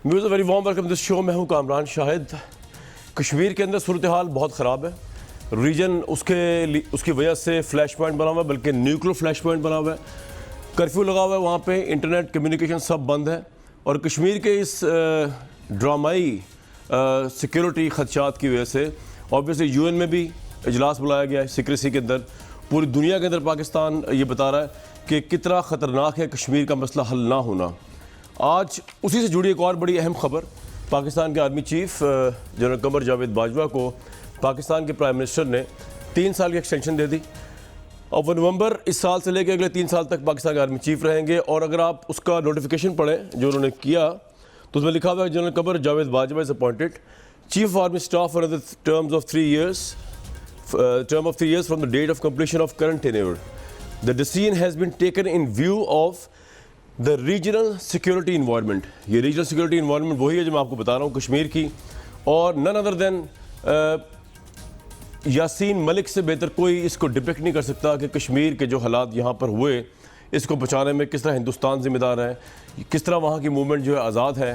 Muse very warm welcome this show. मैं हूं कामरान शाहिद। कश्मीर के अंदर सूरत हाल बहुत ख़राब है। रीजन उसकी वजह से फ्लैश पॉइंट बना हुआ है, बल्कि न्यूक्लियर फ्लैश पॉइंट बना हुआ है। कर्फ्यू लगा हुआ है वहाँ पे, इंटरनेट कम्युनिकेशन सब बंद है। और कश्मीर के इस ड्रामाई सिक्योरिटी खदशात की वजह से ऑब्वियसली यूएन में भी इजलास बुलाया गया है सीक्रेसी के अंदर। पूरी दुनिया के अंदर पाकिस्तान ये बता रहा है कि कितना ख़तरनाक है कश्मीर का मसला हल ना होना। आज उसी से जुड़ी एक और बड़ी अहम खबर, पाकिस्तान के army chief general Qamar Javed Bajwa को पाकिस्तान के प्राइम मिनिस्टर ने 3 साल की एक्सटेंशन दे दी। और नवंबर इस साल से लेकर अगले 3 साल तक पाकिस्तान के आर्मी चीफ रहेंगे। और अगर आप उसका नोटिफिकेशन पढ़ें जो उन्होंने किया तो उसमें लिखा हुआ है general Qamar Javed Bajwa is appointed chief of army staff for the term of 3 years from the date of completion of current tenure. The decision has been taken in view of the regional security environment. ये regional security environment वही है जो मैं आपको बता रहा हूँ कश्मीर की, और none other than Yasin Malik से बेहतर कोई इसको डिपिक्ट नहीं कर सकता कि कश्मीर के जो हालात यहाँ पर हुए इसको बचाने में किस तरह हिंदुस्तान जिम्मेदार है, किस तरह वहाँ की मूवमेंट जो है आज़ाद है,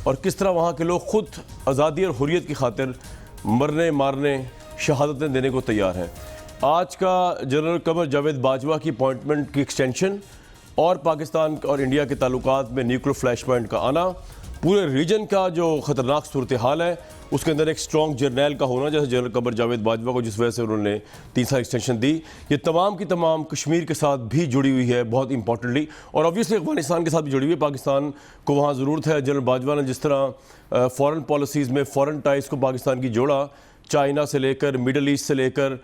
और किस तरह वहाँ के लोग ख़ुद आज़ादी और हुर्रियत की खातिर मरने मारने शहादतें देने को तैयार हैं। आज का जनरल कमर जावेद बाजवा की अपॉइंटमेंट की एक्सटेंशन और पाकिस्तान और इंडिया के ताल्लुकात में न्यूक्लियर फ्लैश पॉइंट का आना, पूरे रीजन का जो ख़तरनाक सूरत हाल है उसके अंदर एक स्ट्रॉन्ग जर्नैल का होना, जैसे जनरल कमर जावेद बाजवा को जिस वजह से उन्होंने 3 साल एक्सटेंशन दी, ये तमाम की तमाम कश्मीर के साथ भी जुड़ी हुई है बहुत इंपॉर्टेंटली। और ऑब्वियसली अफगानिस्तान के साथ भी जुड़ी हुई है। पाकिस्तान को वहाँ ज़रूरत है। जनरल बाजवा ने जिस तरह फ़ॉरेन पॉलिसीज़ में फ़ॉरेन टाइज़ को पाकिस्तान की जोड़ा, चाइना से लेकर मिडल ईस्ट से लेकर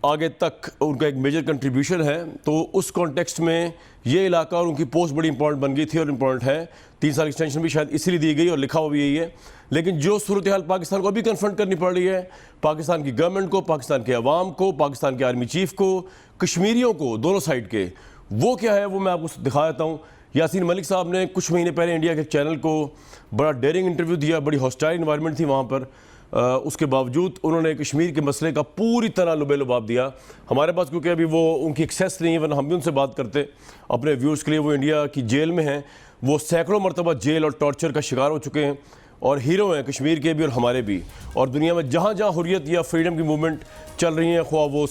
आगे तक उनका एक मेजर कंट्रीब्यूशन है, तो उस कॉन्टेक्स्ट में ये इलाका और उनकी पोस्ट बड़ी इंपॉर्टेंट बन गई थी और इम्पॉर्टेंट है। 3 साल एक्सटेंशन भी शायद इसीलिए दी गई और लिखा हुआ भी यही है। लेकिन जो सूरत हाल पाकिस्तान को अभी कन्फ्रंट करनी पड़ रही है, पाकिस्तान की गवर्नमेंट को, पाकिस्तान के अवाम को, पाकिस्तान के आर्मी चीफ को, कश्मीरियों को, दोनों साइड के, वो क्या है वो मैं आपको दिखा देता हूँ। यासीन मलिक साहब ने कुछ महीने पहले इंडिया के चैनल को बड़ा डेयरिंग इंटरव्यू दिया, बड़ी हॉस्टाइल इन्वायरमेंट थी वहाँ पर। उसके बावजूद उन्होंने कश्मीर के मसले का पूरी तरह लुबे-लुबाब दिया। हमारे पास क्योंकि अभी वो उनकी एक्सेस नहीं है, वरना हम भी उनसे बात करते अपने व्यूज़ के लिए। वो इंडिया की जेल में हैं, वो सैकड़ों मरतबा जेल और टॉर्चर का शिकार हो चुके हैं और हीरो हैं कश्मीर के भी और हमारे भी। और दुनिया में जहाँ जहाँ हुर्रियत या फ्रीडम की मूवमेंट चल रही है, ख्वाह वो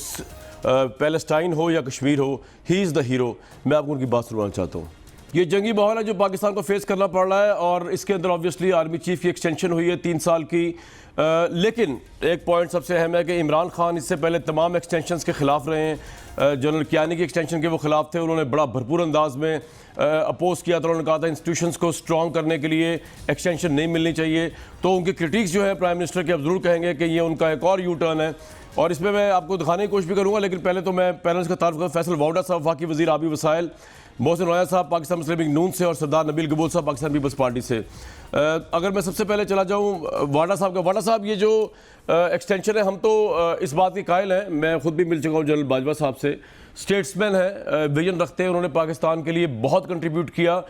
पैलेस्टाइन हो या कश्मीर हो, ही इज़ द हीरो। मैं आपको उनकी बात सुनवाना चाहता हूँ। ये जंगी माहौल है जो पाकिस्तान को फेस करना पड़ रहा है और इसके अंदर ऑब्वियसली आर्मी चीफ की एक्सटेंशन हुई है 3 साल की। लेकिन एक पॉइंट सबसे अहम है कि इमरान खान इससे पहले तमाम एक्सटेंशंस के ख़िलाफ़ रहे हैं। जनरल कियानी की एक्सटेंशन के वो ख़िलाफ़ थे। उन्होंने बड़ा भरपूर अंदाज में अपोज किया था। उन्होंने कहा था इंस्टीट्यूशंस को स्ट्रॉन्ग करने के लिए एक्सटेंशन नहीं मिलनी चाहिए। तो उनके क्रिटिक्स जो है प्राइम मिनिस्टर के अब ज़रूर कहेंगे कि ये उनका एक और यू टर्न है, और इसमें मैं आपको दिखाने की कोशिश भी करूँगा। लेकिन पहले तो मैं पैनल्स का तारुफ करूँ। फैसल वाउडा साहब वफाकी वज़ीर आबी वसाइल, मोहसिन रॉया साहब पाकिस्तान मुस्लिम लीग नून से, और सरदार नबील कबूल साहब पाकिस्तान पीपल्स पार्टी से। अगर मैं सबसे पहले चला जाऊँ वाडा साहब का। वाडा साहब, ये जो एक्सटेंशन है, हम तो इस बात की कायल हैं, मैं खुद भी मिल चुका हूँ जनरल बाजवा साहब से। स्टेट्समैन है, विजन रखते हैं, उन्होंने पाकिस्तान के लिए बहुत कंट्रीब्यूट किया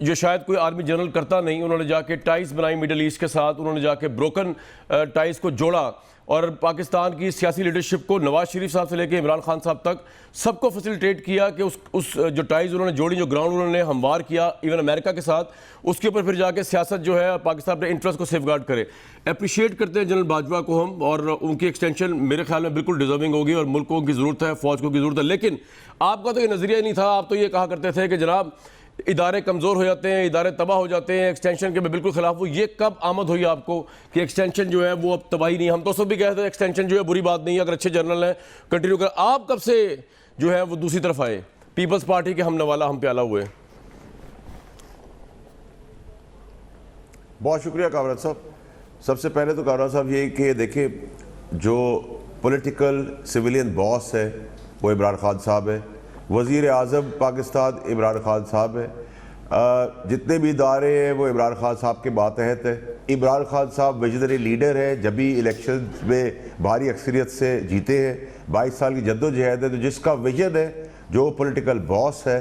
जो शायद कोई आर्मी जनरल करता नहीं। उन्होंने जाके टाइज बनाई मिडल ईस्ट के साथ, उन्होंने जाके ब्रोकन टाइज को जोड़ा और पाकिस्तान की सियासी लीडरशिप को, नवाज शरीफ साहब से लेकर इमरान खान साहब तक, सबको फैसिलिटेट किया कि उस जो टाइज उन्होंने जोड़ी, जो ग्राउंड उन्होंने हमवार किया इवन अमेरिका के साथ, उसके ऊपर फिर जाके सियासत जो है पाकिस्तान अपने इंटरेस्ट को सेफगार्ड करे। अप्रिशिएट करते हैं जनरल बाजवा को हम, और उनकी एक्सटेंशन मेरे ख्याल में बिल्कुल डिजर्विंग होगी और मुल्क को की ज़रूरत है, फ़ौज को की ज़रूरत है। लेकिन आपका तो ये नज़रिया ही नहीं था। आप तो ये कहा करते थे कि जनाब इदारे कमज़ोर हो जाते हैं, इदारे तबाह हो जाते हैं, एक्सटेंशन के मैं बिल्कुल खिलाफ हूँ। ये कब आमद हुई आपको कि एक्सटेंशन जो है वो अब तबाही नहीं? हम तो सब भी कहते हैं एक्सटेंशन जो है बुरी बात नहीं है, अगर अच्छे जनरल हैं कंटिन्यू कर। आप कब से जो है वो दूसरी तरफ आए, पीपल्स पार्टी के हम नवाला हम प्याला हुए? बहुत शुक्रिया कामरान साहब। सबसे पहले तो कामरान साहब ये कि देखिए, जो पॉलिटिकल सिविलियन बॉस है वो इमरान खान साहब है, वज़ीर आज़म पाकिस्तान इमरान खान साहब है, जितने भी इदारे हैं वो इमरान खान साहब के मातहत है। इमरान खान साहब विजनरी लीडर है, जब भी इलेक्शन में भारी अक्सरियत से जीते हैं। 22 साल की जद्दोजहद है, तो जिसका विजन है, जो पॉलिटिकल बॉस है,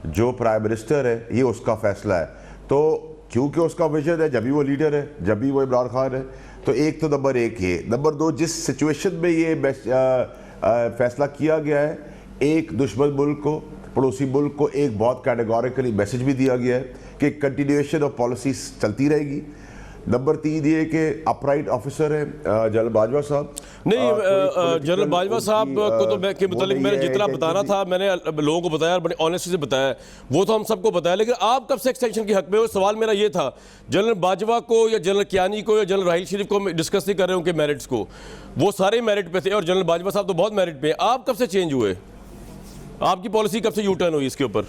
जो प्राइम मिनिस्टर है, ये उसका फैसला है। तो क्योंकि उसका विजन है, जब भी वो लीडर है, जब भी वो इमरान खान है, तो एक तो नंबर 1 ये। नंबर 2, जिस सिचुएशन में ये फैसला किया गया है, एक दुश्मन मुल्क को, पड़ोसी मुल्क को एक बहुत कैटेगोरिकली मैसेज भी दिया गया है कि कंटिन्यूएशन ऑफ पॉलिसीज चलती रहेगी। नंबर 3 ये कि अपराइट ऑफिसर है जनरल बाजवा साहब। नहीं, जनरल बाजवा साहब को तो मैं के मुतालिक मैंने जितना बताना था मैंने लोगों को बताया, बड़े ऑनेस्टी से बताया, वो तो हम सबको बताया। लेकिन आप कब से एक्सटेंशन के हक में हो? सवाल मेरा ये था, जनरल बाजवा को या जनरल कियानी को या जनरल राहील शरीफ को डिस्कस नहीं कर रहे उनके मेरिट्स को, वो सारे मेरिट पे थे और जनरल बाजवा साहब तो बहुत मेरिट पे हैं। आप कब से चेंज हुए? आपकी पॉलिसी कब से यू टर्न हुई इसके ऊपर?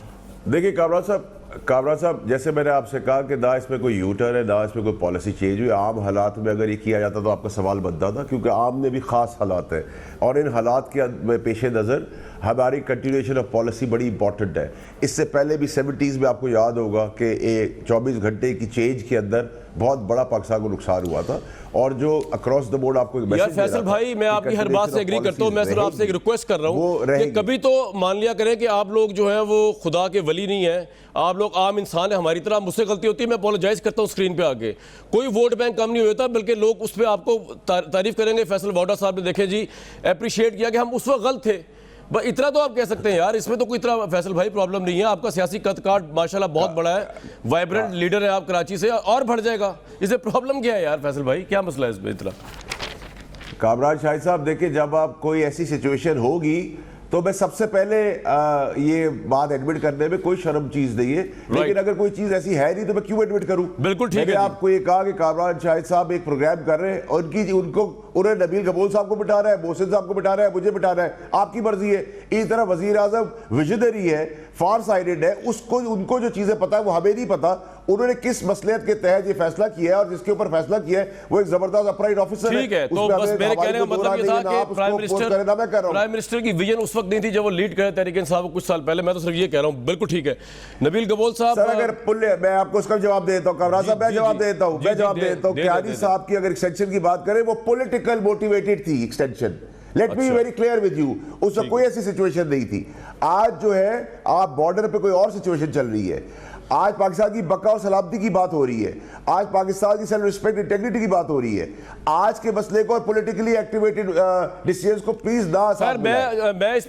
देखिए कामरान साहब, जैसे मैंने आपसे कहा कि ना इसमें कोई यू टर्न है, ना इसमें कोई पॉलिसी चेंज हुई। आम हालात में अगर ये किया जाता तो आपका सवाल बनता था, क्योंकि आम में भी ख़ास हालात हैं और इन हालात के पेश नज़र हमारी कंटिन्यूएशन ऑफ पॉलिसी बड़ी इंपॉर्टेंट है। इससे पहले भी 70s में आपको याद होगा कि 24 घंटे की चेंज के अंदर बहुत बड़ा पाकिस्तान को नुकसान हुआ था और जो अक्रॉस द बोर्ड आपको यार फैसल भाई, मैं आपकी हर बात से एग्री करता हूँ। मैं सिर्फ आपसे एक रिक्वेस्ट कर रहा हूँ कि कभी तो मान लिया करें कि आप लोग जो है वो खुदा के वली नहीं है, आप लोग आम इंसान है, हमारी तरह मुझसे गलती होती है, मैं अपोलोजाइज करता हूँ स्क्रीन पे आके। कोई वोट बैंक कम नहीं होता, बल्कि लोग उस पर आपको तारीफ करेंगे। फैसल वाडा साहब ने देखें जी अप्रिशिएट किया कि हम उस वक्त गलत थे, बस इतना तो आप कह सकते हैं यार। इसमें तो कोई इतना फैसल भाई प्रॉब्लम नहीं है। आपका सियासी कद काट माशाल्लाह बहुत बड़ा है, वाइब्रेंट लीडर है आप कराची से, और बढ़ जाएगा। इससे प्रॉब्लम क्या है यार फैसल भाई, क्या मसला है इसमें इतना? कामरान शाहिद साहब, देखिए जब आप कोई ऐसी सिचुएशन होगी तो मैं सबसे पहले ये बात एडमिट करने में कोई शर्म चीज नहीं है, लेकिन अगर कोई चीज ऐसी है नहीं तो मैं क्यों एडमिट करूं? बिल्कुल ठीक है। मैंने आपको ये कहा कि कामरान शाहिद साहब एक प्रोग्राम कर रहे हैं और उन्हें नबील कबूल साहब को बिठा रहा है, मोहसिन साहब को बिठा रहा है, मुझे बिठा रहा है, आपकी मर्जी है। इस तरह वजीर आजम विजनरी है, फार साइडेड है, उनको जो चीजें पता है वो हमें नहीं पता। उन्होंने किस मसलियत के तहत ये फैसला किया है और जिसके ऊपर फैसला किया है वो एक जबरदस्त अपराइट ऑफिसर है। ठीक है, तो बस मेरे कहने का मतलब ये था कि प्राइम मिनिस्टर की विजन उस वक्त नहीं थी जब वो लीड करे तहरीक इंसाफ को कुछ साल पहले। मैं तो सिर्फ ये कह रहा हूँ, बिल्कुल ठीक है। नबील कबूल साहब, अगर मैं आपको उसका जवाब देता हूँ, कामरान साहब मैं जवाब देता हूँ, कियानी साहब की अगर एक्सटेंशन की बात करें वो पॉलिटिकल मोटिवेटेड थी extension. Let me very clear with you, उस वक्त कोई ऐसी सिचुएशन नहीं थी। आज जो है आप बॉर्डर पे कोई और सिचुएशन चल रही है। आज पाकिस्तान की बका और सलामती की बात हो रही है, आज पाकिस्तान की सेल्फ रिस्पेक्ट इंटेग्रिटी की बात हो रही है। आज के मसले को और पॉलिटिकली एक्टिवेटेड डिसीजंस को प्लीज ना सर, मैं इस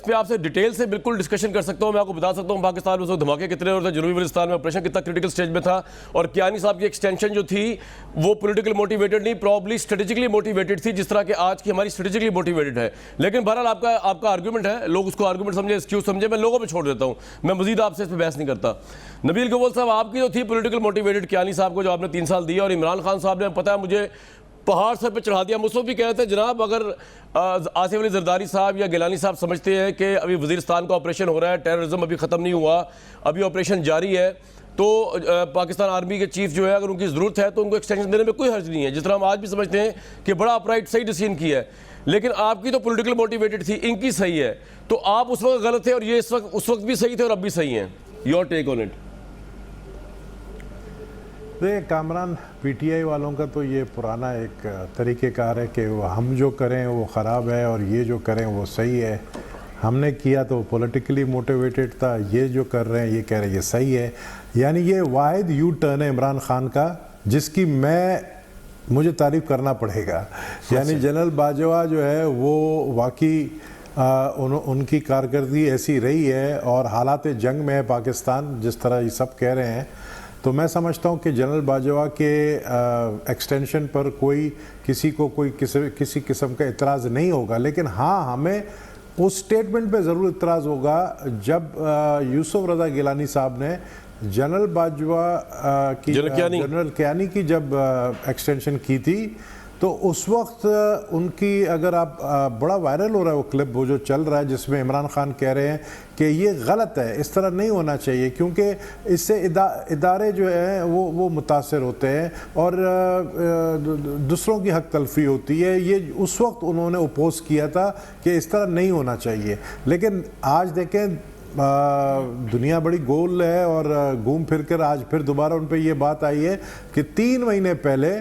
पे आपसे डिटेल से बिल्कुल डिस्कशन कर सकता हूं। मैं आपको बता सकता हूं पाकिस्तान में धमाके कितने होते हैं, जनूबी वलिस्तान में ऑपरेशन कितना क्रिटिकल स्टेज में था, और कियानी साहब की एक्सटेंशन जो थी वो पॉलिटिकल मोटिवेटेड नहीं, प्रॉब्ली स्ट्रेटेजिकली मोटिवेटेड थी, जिस तरह के आज की हमारी स्ट्रेटेजिकली मोटिवेटेड है। लेकिन बहरहाल आपका आर्गूमेंट है, लोग उसको आर्गूमेंट समझे, एक्सक्यूज समझे, मैं लोगों पर छोड़ देता हूं। मैं मजीद आपसे इस पर बहस नहीं करता। नबील कबूल साहब, आपकी जो थी पॉलिटिकल मोटिवेटेड कियानी साहब को जो आपने 3 साल दिया, और इमरान खान साहब ने पता है मुझे पहाड़ सर पे चढ़ा दिया। मुझसे भी कहते हैं जनाब अगर आसिफ अली जरदारी साहब या गिलानी साहब समझते हैं कि अभी वजीरिस्तान का ऑपरेशन हो रहा है, टेररिज्म अभी ख़त्म नहीं हुआ, अभी ऑपरेशन जारी है, तो पाकिस्तान आर्मी के चीफ जो है अगर उनकी ज़रूरत है तो उनको एक्सटेंशन देने में कोई हर्ज नहीं है। जिस तरह हम आज भी समझते हैं कि बड़ा अपराइट सही डिसीजन किया है, लेकिन आपकी तो पॉलिटिकल मोटिवेटेड थी, इनकी सही है। तो आप उस वक्त गलत थे और ये उस वक्त भी सही थे और अब भी सही हैं। Your take on it. देखिए कामरान, पीटीआई वालों का तो ये पुराना एक तरीक़ेकार है कि हम जो करें वो ख़राब है और ये जो करें वो सही है। हमने किया तो पॉलिटिकली मोटिवेटेड था, ये जो कर रहे हैं ये कह रहे हैं ये सही है। यानी ये वाहिद यू टर्न है इमरान खान का जिसकी मुझे तारीफ़ करना पड़ेगा। यानी जनरल बाजवा जो है वो वाकई उनकी कारकर्दगी ऐसी रही है और हालात जंग में है पाकिस्तान, जिस तरह ये सब कह रहे हैं। तो मैं समझता हूँ कि जनरल बाजवा के एक्सटेंशन पर किसी किस्म का इतराज़ नहीं होगा। लेकिन हाँ, हमें उस स्टेटमेंट पे ज़रूर इतराज़ होगा जब यूसुफ रज़ा गिलानी साहब ने जनरल बाजवा की जनरल कियानी की जब एक्सटेंशन की थी, तो उस वक्त उनकी अगर आप बड़ा वायरल हो रहा है वो क्लिप, वो जो चल रहा है जिसमें इमरान खान कह रहे हैं कि ये गलत है, इस तरह नहीं होना चाहिए, क्योंकि इससे इदारे जो हैं वो मुतासर होते हैं और दूसरों की हक तलफी होती है। ये उस वक्त उन्होंने अपोज किया था कि इस तरह नहीं होना चाहिए। लेकिन आज देखें दुनिया बड़ी गोल है और घूम फिर कर आज फिर दोबारा उन पर यह बात आई है कि 3 महीने पहले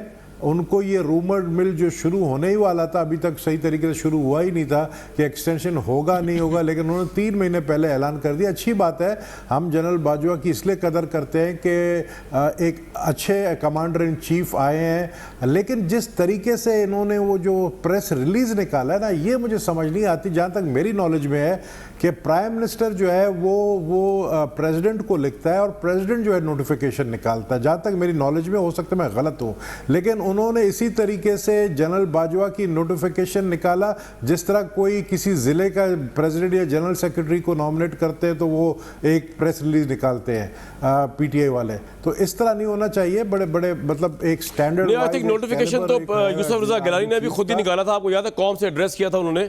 उनको ये रूमर मिल जो शुरू होने ही वाला था, अभी तक सही तरीके से शुरू हुआ ही नहीं था कि एक्सटेंशन होगा नहीं होगा, लेकिन उन्होंने 3 महीने पहले ऐलान कर दिया। अच्छी बात है, हम जनरल बाजवा की इसलिए कदर करते हैं कि एक अच्छे कमांडर इन चीफ आए हैं, लेकिन जिस तरीके से इन्होंने वो जो प्रेस रिलीज निकाला है ना, ये मुझे समझ नहीं आती। जहाँ तक मेरी नॉलेज में है कि प्राइम मिनिस्टर जो है वो प्रेसिडेंट को लिखता है और प्रेसिडेंट जो है नोटिफिकेशन निकालता है, जहाँ तक मेरी नॉलेज में, हो सकता है मैं गलत हूँ, लेकिन उन्होंने इसी तरीके से जनरल बाजवा की नोटिफिकेशन निकाला जिस तरह कोई किसी ज़िले का प्रेसिडेंट या जनरल सेक्रेटरी को नॉमिनेट करते हैं तो वो एक प्रेस रिलीज निकालते हैं पीटीआई वाले। तो इस तरह नहीं होना चाहिए, बड़े बड़े मतलब एक स्टैंडर्ड। आई थिंक नोटिफिकेशन तो यूसुफ रजा गिलानी ने भी खुद ही निकाला था, आपको याद है कौम से एड्रेस किया था उन्होंने,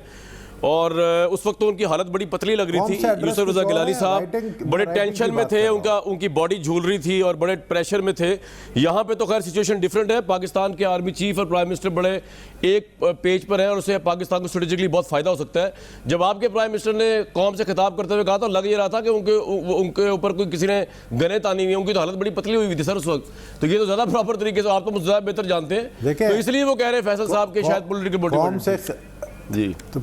और उस वक्त तो उनकी हालत बड़ी पतली लग रही थी। यूसुफ रजा गिलानी साहब बड़े टेंशन में थे, उनकी बॉडी झूल रही थी और बड़े प्रेशर में थे। यहाँ पे तो खैर सिचुएशन डिफरेंट है, पाकिस्तान के आर्मी चीफ और प्राइम मिनिस्टर बड़े एक पेज पर है और उससे पाकिस्तान को स्ट्रेटेजिकली बहुत फायदा हो सकता है। जब आपके प्राइम मिनिस्टर ने कौम से खिताब करते हुए कहा तो लग ये रहा था कि उनके ऊपर कोई किसी ने गने तानी हुई, उनकी तो हालत बड़ी पतली हुई थी सर उस वक्त। तो ये तो ज़्यादा प्रॉपर तरीके से आप तो मुझे ज़्यादा बेहतर जानते हैं, तो इसलिए वो कह रहे हैं फैसल साहब के शायद पॉलिटिकल मोटिव। जी, तो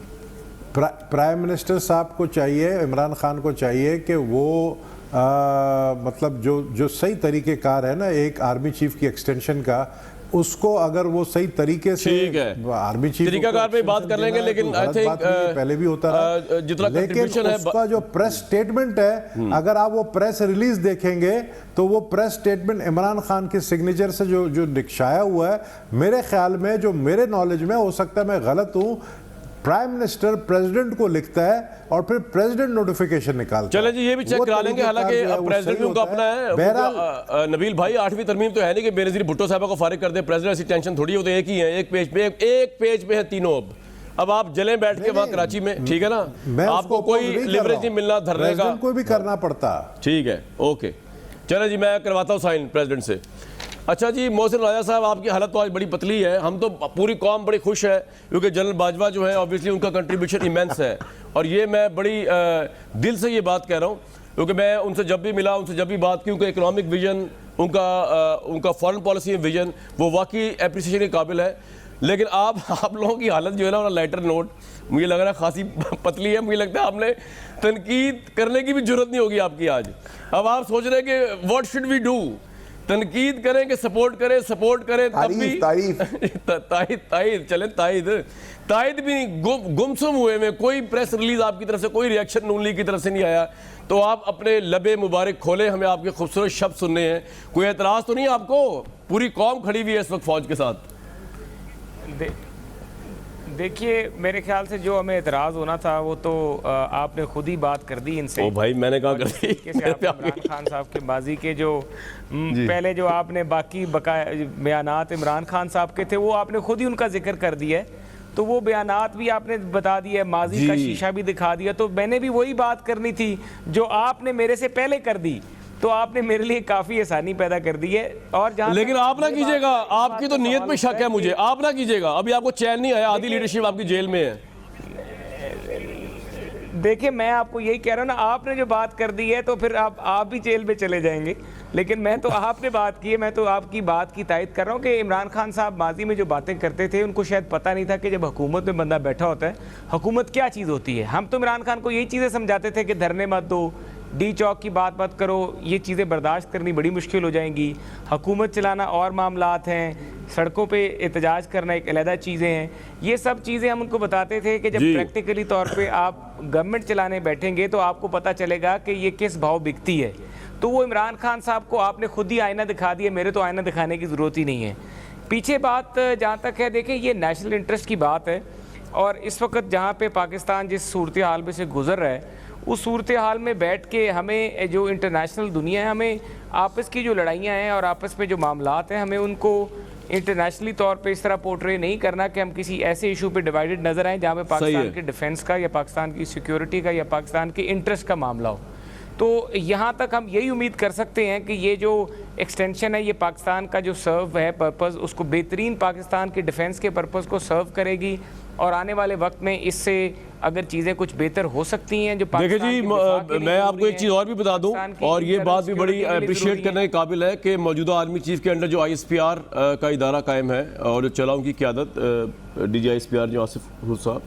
प्राइम मिनिस्टर साहब को चाहिए, इमरान खान को चाहिए कि वो मतलब जो सही तरीक़ेकार है ना एक आर्मी चीफ की एक्सटेंशन का, उसको अगर वो सही तरीके से आर्मी चीफ तरीकाकार पे बात कर लेंगे, लेकिन आई थिंक पहले भी होता रहा, जितना कंट्रीब्यूशन है उसका जो प्रेस स्टेटमेंट है, अगर आप वो प्रेस रिलीज देखेंगे तो वो प्रेस स्टेटमेंट इमरान खान के सिग्नेचर से जो दिखाया हुआ है, मेरे ख्याल में, जो मेरे नॉलेज में, हो सकता है मैं गलत हूँ, प्राइम मिनिस्टर प्रेसिडेंट को लिखता है और फिर प्रेसिडेंट नोटिफिकेशन निकालता है। चले जी, ये भी चेक करा लेंगे, हालांकि प्रेसिडेंट भी उनका अपना है। बहरहाल नबील भाई, 8वीं तरमीम तो है नहीं कि बेनज़ीर भुट्टो साहबा को फारिग कर दे, प्रेसिडेंट ऐसी टेंशन थोड़ी होती है, एक ही है, एक पेज पे है तीनों। अब आप जलें बैठ के वहाँ कराची में, ठीक है ना, आपको कोई लिवरेज नहीं मिलना धरने का, कोई भी करना पड़ता, ठीक है, ओके। चले जी, मैं करवाता हूँ साइन प्रेसिडेंट से। अच्छा जी, मोहसिन राजा साहब, आपकी हालत तो आज बड़ी पतली है, हम तो पूरी कौम बड़ी खुश है क्योंकि जनरल बाजवा जो है ऑब्वियसली उनका कंट्रीब्यूशन इमेंस है, और ये मैं बड़ी दिल से ये बात कह रहा हूँ क्योंकि मैं उनसे जब भी मिला, उनसे जब भी बात की, उनका इकोनॉमिक विजन, उनका फॉरेन पॉलिसी विजन, वो वाकई एप्रिसिएशन के काबिल है। लेकिन आप लोगों की हालत जो है ना, लाइटर नोट, मुझे लग रहा है खासी पतली है, मुझे लगता है आपने तनकीद करने की भी जरूरत नहीं होगी आपकी आज। अब आप सोच रहे हैं कि व्हाट शुड वी डू, तनकीद करें कि सपोर्ट करें, तब भी तारीफ चले, तायद भी गुमसुम हुए में, कोई प्रेस रिलीज आपकी तरफ से, कोई रिएक्शन नून लीग की तरफ से नहीं आया। तो आप अपने लबे मुबारक खोले, हमें आपके खूबसूरत शब्द सुनने हैं, कोई एतराज़ तो नहीं आपको? पूरी कौम खड़ी हुई है इस वक्त फौज के साथ। देखिए, मेरे ख्याल से जो हमें एतराज़ होना था वो तो आपने खुद ही बात कर दी इनसे। ओ भाई, मैंने कहा कर दी। इमरान खान साहब के माजी के जो पहले जो आपने बाकी बकाया बयानात इमरान खान साहब के थे, वो आपने खुद ही उनका जिक्र कर दिया है, तो वो बयानात भी आपने बता दिया, माजी का शीशा भी दिखा दिया। तो मैंने भी वही बात करनी थी जो आपने मेरे से पहले कर दी, तो आपने मेरे लिए काफ़ी आसानी पैदा कर दी है। और जहाँ लेकिन आप ना कीजिएगा, आपकी तो नीयत में शक है मुझे, आप ना कीजिएगा, अभी आपको चैन नहीं आया, आधी लीडरशिप आपकी जेल में है। देखिए, मैं आपको यही कह रहा हूँ ना, आपने जो बात कर दी है तो फिर आप भी जेल में चले जाएंगे, लेकिन मैं तो आपने बात की है, मैं तो आपकी बात की तायद कर रहा हूँ कि इमरान खान साहब माजी में जो बातें करते थे, उनको शायद पता नहीं था कि जब हुकूमत में बंदा बैठा होता है, हुकूमत क्या चीज़ होती है। हम तो इमरान खान को यही चीज़ें समझाते थे कि धरने मत दो, डी चौक की बात मत करो, ये चीज़ें बर्दाश्त करनी बड़ी मुश्किल हो जाएंगी, हुकूमत चलाना और मामलात हैं, सड़कों पे एहतजाज करना एक अलहदा चीज़ें हैं। ये सब चीज़ें हम उनको बताते थे कि जब प्रैक्टिकली तौर पे आप गवर्नमेंट चलाने बैठेंगे तो आपको पता चलेगा कि ये किस भाव बिकती है। तो वो इमरान खान साहब को आपने खुद ही आईना दिखा दिया, मेरे तो आईना दिखाने की ज़रूरत ही नहीं है। पीछे बात जहाँ तक है, देखें, ये नेशनल इंटरेस्ट की बात है, और इस वक्त जहाँ पे पाकिस्तान जिस सूरत हाल में से गुजर रहा है, उस सूरत हाल में बैठ के हमें जो इंटरनेशनल दुनिया है, हमें आपस की जो लड़ाइयाँ हैं और आपस में जो मामलात हैं, हमें उनको इंटरनेशनली तौर पे इस तरह पोर्ट्रे नहीं करना कि हम किसी ऐसे इशू पे डिवाइडेड नज़र आएँ जहाँ पे पाकिस्तान के डिफेंस का या पाकिस्तान की सिक्योरिटी का या पाकिस्तान के इंटरेस्ट का मामला हो। तो यहाँ तक हम यही उम्मीद कर सकते हैं कि ये जो एक्सटेंशन है, ये पाकिस्तान का जो सर्व है पर्पज़, उसको बेहतरीन पाकिस्तान के डिफेंस के पर्पज़ को सर्व करेगी, और आने वाले वक्त में इससे अगर चीज़ें कुछ बेहतर हो सकती हैं जो देखिए पाकिस्तान जी, के दिफा के लिए मैं आपको जरूरी एक चीज़ हैं, और भी बता दूं, पाकिस्तान की और ये इंटरनल बात भी बड़ी सिक्योरिटी के लिए अप्रिशिएट जरूरी करने के काबिल है कि मौजूदा आर्मी चीफ के अंडर जो ISPR का इदारा कायम है और जो चला उनकी क़यादत DG ISPR जो आसिफ हुर साहब,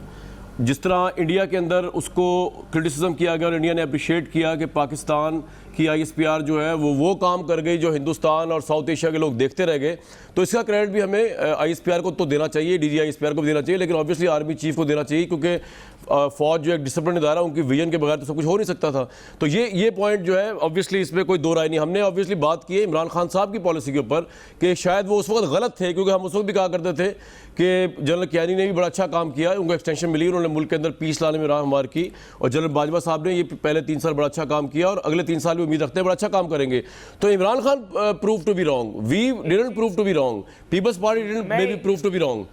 जिस तरह इंडिया के अंदर उसको क्रिटिसिज्म किया गया और इंडिया ने अप्रिशिएट किया कि पाकिस्तान की ISPR जो है वो काम कर गई जो हिंदुस्तान और साउथ एशिया के लोग देखते रह गए, तो इसका क्रेडिट भी हमें ISPR को तो देना चाहिए, DG ISPR को भी देना चाहिए, लेकिन ऑब्वियसली आर्मी चीफ को देना चाहिए, क्योंकि फौज जो एक डिसिप्लिन इदारा, उनकी विजन के बगैर तो सब कुछ हो नहीं सकता था। तो ये पॉइंट जो है ऑब्वियसली इसमें कोई दो राय नहीं। हमने ऑब्वियसली बात की है इमरान खान साहब की पॉलिसी के ऊपर कि शायद वो उस वक्त गलत थे, क्योंकि हम उस वक्त भी कहा करते थे कि जनरल कियानी ने भी बड़ा अच्छा काम किया, उनको एक्सटेंशन मिली, उन्होंने मुल्क के अंदर पीस लाने में राह हमार की, और जनरल बाजवा साहब ने ये पहले 3 साल बड़ा अच्छा काम किया और अगले 3 साल भी उम्मीद रखते हैं बड़ा अच्छा काम करेंगे। तो Imran Khan prove to be wrong, we didn't prove to be wrong, peoples party didn't may be prove to be wrong,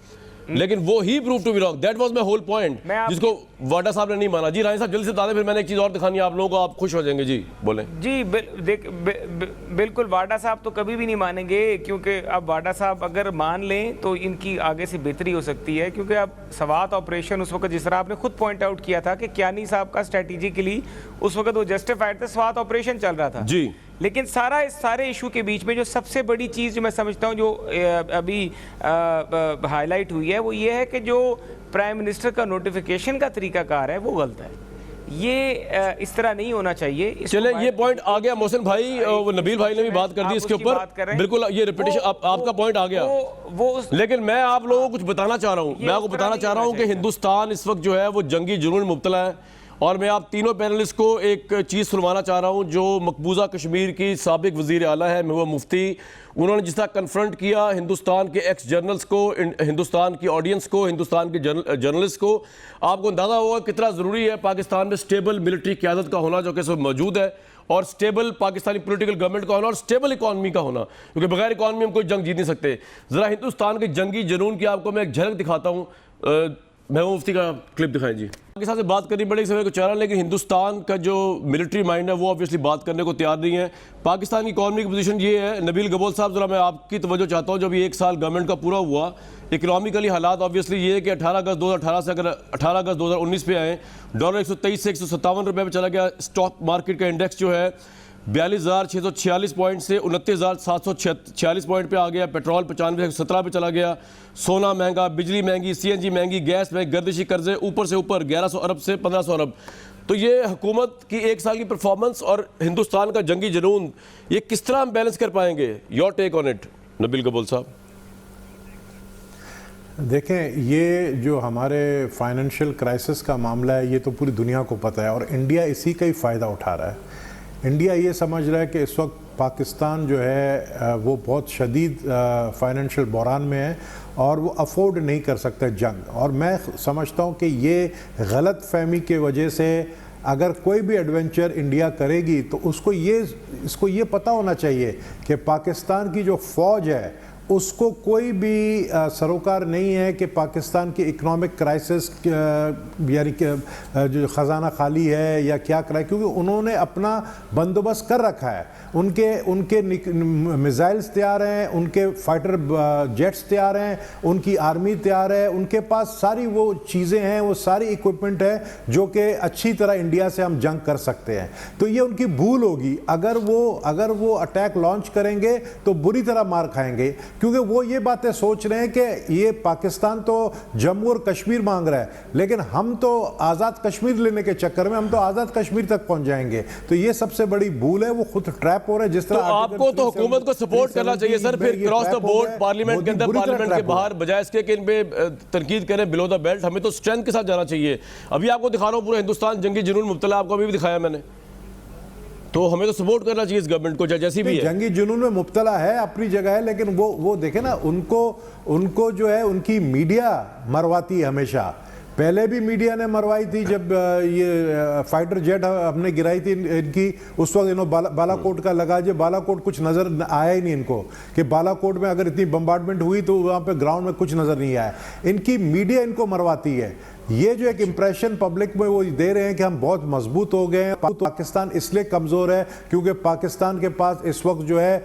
लेकिन वो ही prove to be wrong. That was my whole point, जिसको वाडा साहब ने नहीं माना। जी रानी साहब जल्दी से बता दें, फिर मैंने एक चीज़ और दिखानी है आप लोगों को, आप खुश हो जाएंगे। जी बोलें। जी बिल्कुल वाडा साहब तो कभी भी नहीं मानेंगे, क्योंकि अब वाडा साहब अगर मान लें तो इनकी आगे से बेहतरी हो सकती है, क्योंकि अब सवात ऑपरेशन उस वक्त जिस तरह आपने खुद पॉइंट आउट किया था कि कियानी साहब का स्ट्रेटेजिकली उस वक्त वो जस्टिफाइड था, सवात ऑपरेशन चल रहा था जी, लेकिन इस सारे इशू के बीच में जो सबसे बड़ी चीज़ जो मैं समझता हूँ जो अभी हाईलाइट हुई है वो ये है कि जो प्राइम मिनिस्टर का नोटिफिकेशन का तरीकाकार है वो गलत है। ये इस तरह नहीं होना चाहिए। चले ये पॉइंट आ गया। मोहसिन भाई, वो नबील भाई ने भी बात कर दी इसके ऊपर, बिल्कुल ये रिपीटेशन आपका पॉइंट आ गया। लेकिन मैं आप लोगों को कुछ बताना चाह रहा हूँ, मैं आपको बताना चाह रहा हूँ कि हिंदुस्तान इस वक्त जो है वो जंगी जुनून में मुब्तला है, और मैं आप तीनों पैनलिस्ट को एक चीज़ सुनवाना चाह रहा हूं। जो मकबूजा कश्मीर की साबिक वज़ीर आला है महबूबा मुफ्ती, उन्होंने जिस तरह कन्फ्रंट किया हिंदुस्तान के एक्स जर्नल्स को, हिंदुस्तान की ऑडियंस को, हिंदुस्तान के जर्नलिस्ट को, आपको अंदाज़ा होगा कितना ज़रूरी है पाकिस्तान में स्टेबल मिलिट्री क़यादत का होना जो कि सब मौजूद है, और स्टेबल पाकिस्तानी पॉलिटिकल गवर्नमेंट का होना, और स्टेबल इकॉनमी का होना, क्योंकि बगैर इकॉनमी हम कोई जंग जीत नहीं सकते। ज़रा हिंदुस्तान के जंगी जुनून की आपको मैं एक झलक दिखाता हूँ। महबूबा मुफ्ती का क्लिप दिखाएं जी। पाकिस्तान से बात करनी पड़ेगी समय को चाह रहा है, लेकिन हिंदुस्तान का जो मिलिट्री माइंड है वो ऑब्वियसली बात करने को तैयार नहीं है। पाकिस्तान की इकॉनमी की पोजीशन ये है। नबील गबोल साहब, जरा मैं आपकी तवज्जो चाहता हूँ, जब ये 1 साल गवर्नमेंट का पूरा हुआ, इकोनॉमिकली हालात ऑब्वियसली ये है कि 18 अगस्त 2018 से अगर 18 अगस्त 2019 पे आए, डॉलर 123 से 157 रुपये पर चला गया। स्टॉक मार्केट का इंडेक्स जो है 42,646 पॉइंट से 29,746 पॉइंट पे आ गया। पेट्रोल 95 से 17 पे चला गया। सोना महंगा, बिजली महंगी, CNG महंगी, गैस महंगी, गर्दिशी कर्जे ऊपर से ऊपर 1100 अरब से 1500 अरब। तो ये हुकूमत की 1 साल की परफॉर्मेंस और हिंदुस्तान का जंगी जुनून, ये किस तरह हम बैलेंस कर पाएंगे? Your take on it Nabeel Gabol साहब। देखें, ये जो हमारे फाइनेंशियल क्राइसिस का मामला है ये तो पूरी दुनिया को पता है, और इंडिया इसी का ही फ़ायदा उठा रहा है। इंडिया ये समझ रहा है कि इस वक्त पाकिस्तान जो है वो बहुत शदीद फाइनेंशियल बहरान में है और वो अफोर्ड नहीं कर सकता जंग। और मैं समझता हूँ कि ये गलत फहमी के वजह से अगर कोई भी एडवेंचर इंडिया करेगी तो इसको ये पता होना चाहिए कि पाकिस्तान की जो फ़ौज है उसको कोई भी सरोकार नहीं है कि पाकिस्तान की इकोनॉमिक क्राइसिस यानी जो ख़जाना खाली है या क्या कराए, क्योंकि उन्होंने अपना बंदोबस्त कर रखा है। उनके मिसाइल्स तैयार हैं, उनके फाइटर जेट्स तैयार हैं, उनकी आर्मी तैयार है, उनके पास सारी वो चीज़ें हैं, वो सारी इक्विपमेंट है जो कि अच्छी तरह इंडिया से हम जंग कर सकते हैं। तो ये उनकी भूल होगी अगर वो अटैक लॉन्च करेंगे तो बुरी तरह मार खाएंगे, क्योंकि वो ये बातें सोच रहे हैं कि ये पाकिस्तान तो जम्मू और कश्मीर मांग रहा है, लेकिन हम तो आज़ाद कश्मीर लेने के चक्कर में हम तो आज़ाद कश्मीर तक पहुंच जाएंगे। तो ये सबसे बड़ी भूल है, वो खुद ट्रैप हो रहे हैं। जिस तरह तो आपको तो हुकूमत को सपोर्ट करना चाहिए सर, फिर क्रॉस द बोर्ड पार्लियामेंट के अंदर, पार्लियामेंट के बाहर, बजाय इसके कि इन पे तनकीद करें बिलो द बेल्ट। हमें तो स्ट्रेंथ के साथ जाना चाहिए। अभी आपको दिखा रहा हूँ पूरा हिंदुस्तान जंगी जुनून मुब्तला, आपको अभी भी दिखाया मैंने, तो हमें तो सपोर्ट करना चाहिए इस गवर्नमेंट को जैसी भी है। जंगी जुनून में मुब्तला है, अपनी जगह है, लेकिन वो देखे ना, उनको जो है उनकी मीडिया मरवाती है हमेशा। पहले भी मीडिया ने मरवाई थी जब ये फाइटर जेट हमने गिराई थी इनकी, उस वक्त इन्होंने बालाकोट का लगा, जो बालाकोट कुछ नज़र आया ही नहीं इनको कि बालाकोट में अगर इतनी बम्बार्डमेंट हुई तो वहाँ पे ग्राउंड में कुछ नज़र नहीं आया। इनकी मीडिया इनको मरवाती है। ये जो एक इम्प्रेशन पब्लिक में वो दे रहे हैं कि हम बहुत मजबूत हो गए हैं, पाकिस्तान इसलिए कमज़ोर है क्योंकि पाकिस्तान के पास इस वक्त जो है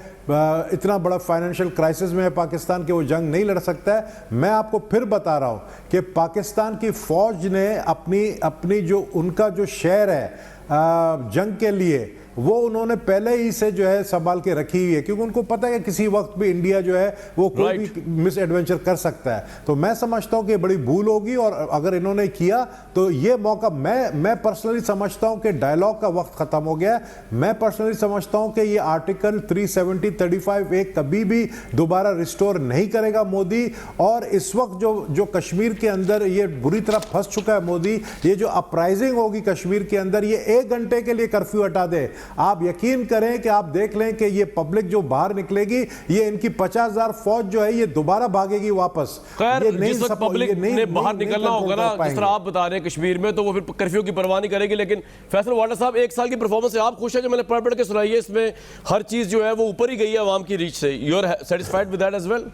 इतना बड़ा फाइनेंशियल क्राइसिस में है पाकिस्तान के, वो जंग नहीं लड़ सकता है। मैं आपको फिर बता रहा हूँ कि पाकिस्तान की फ़ौज ने अपनी जो उनका जो शेयर है जंग के लिए वो उन्होंने पहले ही से जो है संभाल के रखी हुई है, क्योंकि उनको पता है कि किसी वक्त भी इंडिया जो है वो कोई भी मिस एडवेंचर कर सकता है। तो मैं समझता हूं कि बड़ी भूल होगी, और अगर इन्होंने किया तो ये मौका मैं पर्सनली समझता हूं कि डायलॉग का वक्त खत्म हो गया है। मैं पर्सनली समझता हूं कि ये आर्टिकल 370-35A कभी भी दोबारा रिस्टोर नहीं करेगा मोदी। और इस वक्त जो कश्मीर के अंदर ये बुरी तरह फंस चुका है मोदी, ये जो अपराइजिंग होगी कश्मीर के अंदर, ये 1 घंटे के लिए कर्फ्यू हटा दे, आप यकीन करें कि आप देख लें कि ये पब्लिक जो बाहर निकलेगी, ये इनकी 50,000 फौज जो है ये दोबारा भागेगी वापस। खैर जिस वक्त पब्लिक ने बाहर निकलना होगा ना, जिस तरह आप बता रहे हैं कश्मीर में, तो वो फिर कर्फ्यू की परवाह नहीं करेगी। लेकिन फैसल वाडा साहब, 1 साल की परफॉर्मेंस से आप खुश हैं? जो मैंने पढ़ के सुनाई है, इसमें हर चीज जो है वो ऊपर ही गई है आवाम की रीच से। You are satisfied with that as well?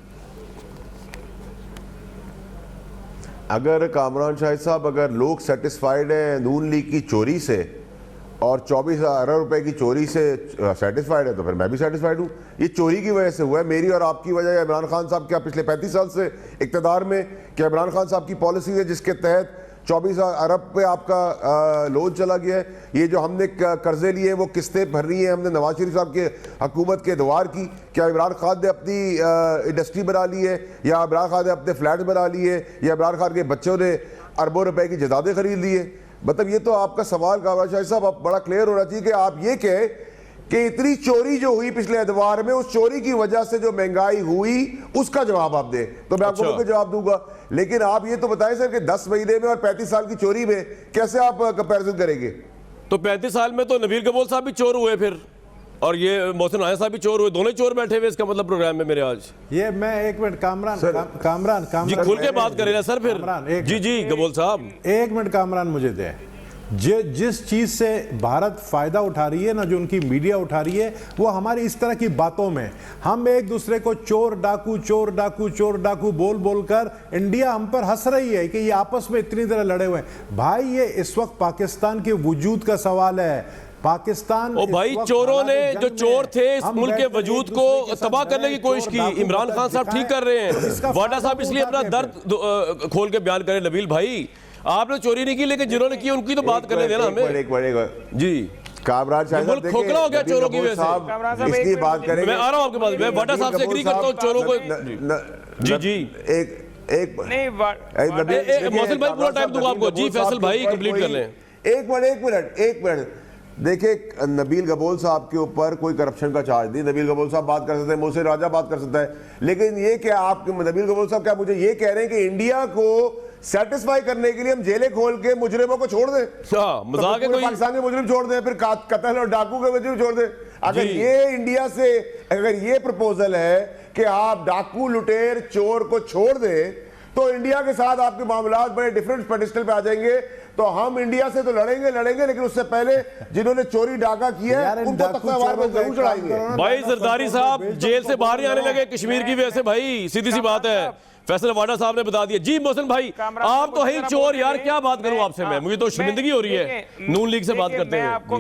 अगर कामरान शाहिद साहब, अगर लोग सेटिस्फाइड हैं नून लीग की चोरी से और 24 अरब रुपए की चोरी से सेटिस्फाइड है, तो फिर मैं भी सेटिस्फाइड हूँ। ये चोरी की वजह से हुआ है, मेरी और आपकी वजह। इमरान खान साहब क्या पिछले 35 साल से इक़्तिदार में, क्या इमरान खान साहब की पॉलिसी है जिसके तहत 24 अरब पे आपका लोन चला गया है? ये जो हमने कर्जे लिए वो किस्तें भर रही हैं हमने नवाज शरीफ साहब के हुकूमत के द्वार की। क्या इमरान खान ने अपनी इंडस्ट्री बना ली है, या इमरान खान ने अपने फ्लैट बना लिए, या इमरान खान के बच्चों ने अरबों रुपए की जायदादें खरीद ली है? मतलब ये तो आपका सवाल कामरान शाहिद साहब आप बड़ा क्लियर होना चाहिए कि आप ये कहें कि इतनी चोरी जो हुई पिछले एतवार में, उस चोरी की वजह से जो महंगाई हुई उसका जवाब आप दें, तो मैं आपको बिल्कुल जवाब दूंगा। लेकिन आप ये तो बताएं सर कि 10 महीने में और 35 साल की चोरी में कैसे आप कंपैरिजन करेंगे? तो 35 साल में तो नबील कबूल साहब भी चोर हुए फिर, और ये मोहसिन आया साहब भी चोर हुए, दोनों चोर बैठे हुए इसका मतलब प्रोग्राम में मेरे आज। ये मैं 1 मिनट कामरान जी खुल के बात करें ना सर फिर। जी कबूल साहब 1 मिनट कामरान मुझे दे। जिस चीज़ से भारत फ़ायदा उठा रही है ना, जो उनकी मीडिया उठा रही है, वो हमारी इस तरह की बातों में हम एक दूसरे को चोर डाकू बोल कर इंडिया हम पर हंस रही है कि ये आपस में इतनी तरह लड़े हुए हैं। भाई ये इस वक्त पाकिस्तान के वजूद का सवाल है। पाकिस्तान ओ भाई, चोरों ने जो चोर थे इस मुल्क के वजूद को तबाह करने की कोशिश की। इमरान खान साहब ठीक कर रहे हैं, वाडा साहब इसलिए अपना दर्द खोल के बयान करें। नबील भाई, आपने चोरी नहीं की, लेकिन जिन्होंने की उनकी तो बात करने देना हमें। जी कामरान शाहिद साहब, खोखला हो गया चोरों की वजह से। इसकी बात करेंगे, मैं आ रहा हूं आपके पास, मैं वाडा साहब से एग्री करता हूं चोरों को। जी एक मोहसिन भाई पूरा टाइम दूंगा आपको। जी फैसल भाई कंप्लीट कर लें। एक मिनट देखिए, नबील गबोल साहब के ऊपर कोई करप्शन का चार्ज नहीं। नबील गबोल साहब बात कर सकते हैं, मोहसिन राजा बात कर सकता है, लेकिन ये क्या आप नबील गबोल साहब क्या मुझे ये कह रहे हैं कि इंडिया को सेटिस्फाई करने के लिए हम जेलें खोल के मुजरिमों को छोड़ दें? मजाक है कोई? पाकिस्तान के मुजरिम छोड़ दें, फिर कत्ल और डाकू के मुजरिम छोड़ दें? अगर ये इंडिया से अगर ये प्रपोजल है कि आप डाकू लुटेर चोर को छोड़ दें, तो इंडिया के साथ आपके मामलात बड़े डिफरेंट पेडिस्टल पे आ जाएंगे। तो हम इंडिया से तो लड़ेंगे, लेकिन उससे पहले जिन्होंने चोरी डाका किया है उनको तख्तावार पर जरूर चढ़ाएंगे। भाई जरदारी साहब जेल से बाहर नहीं आने लगे कश्मीर की वजह से, भाई सीधी सी बात है। फैसल वाडा साहब ने बता दिया। जी मोहसिन भाई, आप तो है चोर यार, क्या बात करूं आपसे मैं, मुझे तो शर्मिंदगी हो रही है नून लीग से बात करते हुए। आपको